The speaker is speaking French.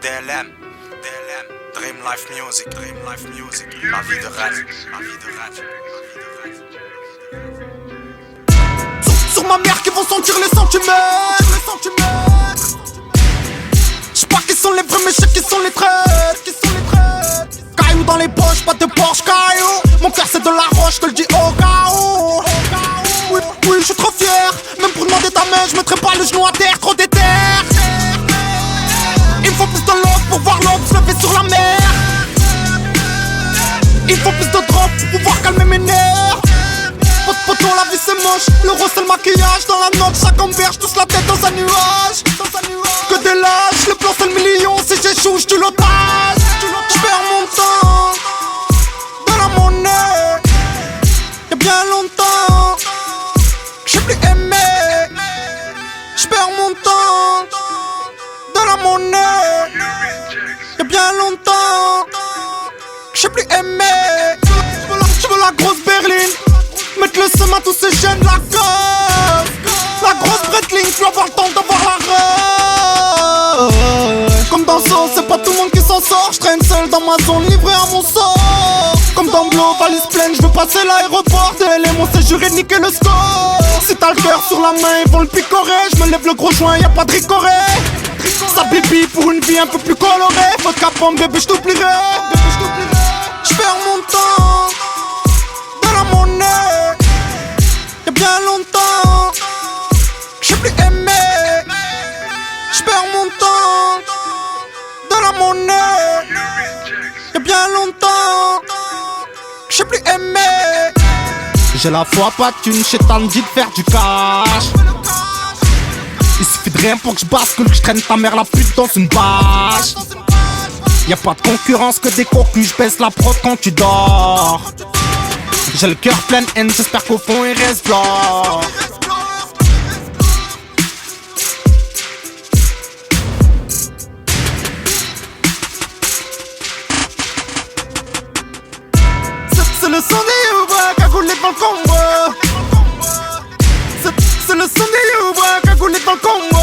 DLM, Dream Life Music, la vie de rêve, Sur ma mère qui vont sentir les centimètres. J'sais pas qui sont les vrais, mais j'sais qui sont les traîtres. Caillou dans les poches, pas de Porsche, caillou. Mon cœur c'est de la roche, je te le dis au cas où. Oui, je suis trop fier. Même pour demander ta main, je mettrai pas le genou à terre, trop déter. Il faut plus de l'autre pour voir l'autre se lever sur la mer. Il faut plus de drop pour pouvoir calmer mes nerfs. Poto, la vie c'est moche, l'euro c'est le maquillage. Dans la note, chaque converge, tous la tête dans un nuage. Que des lâches, le plan c'est le million. Si j'échoue, j'tue l'otage. J'perds mon temps dans la monnaie. Y'a bien longtemps que j'ai plus aimé. J'perds mon temps dans la monnaie. Y'a bien longtemps que j'ai plus aimé. J'veux la grosse berline, mettre le seum à tous ces jeunes de la cause. La grosse Breitling, tu vas avoir le temps d'avoir la rêve. Comme dans Saw, c'est pas tout le monde qui s'en sort. J'traîne seul dans ma zone, livré à mon sort. Comme dans Blow, valise pleine, j'veux passer l'aéroport. DL mon séjour et niquer le score. Si t'as le cœur sur la main, ils vont le picorer. J'me lève le gros joint, y'a pas de ricoré. Ça bibi pour une vie un peu plus colorée. Vodka pomme, bébé, j't'oublierai. J'perds mon temps dans la monnaie. Y'a bien longtemps que j'ai plus aimé. J'perds mon temps dans la monnaie. Y'a bien longtemps que j'ai plus aimé. J'ai la foi, pas de thune, chétan dit de faire du cash. Il suffit de rien pour que je bascule, que je traîne ta mère la pute dans une bâche. Y'a pas de concurrence que des conclus, j'baisse la prod quand tu dors. J'ai le cœur plein de haine, j'espère qu'au fond il reste blanc. C'est le son des Youbas, cagoulé dans le combo. C'est le son des Youbas, cagoulé dans le combo.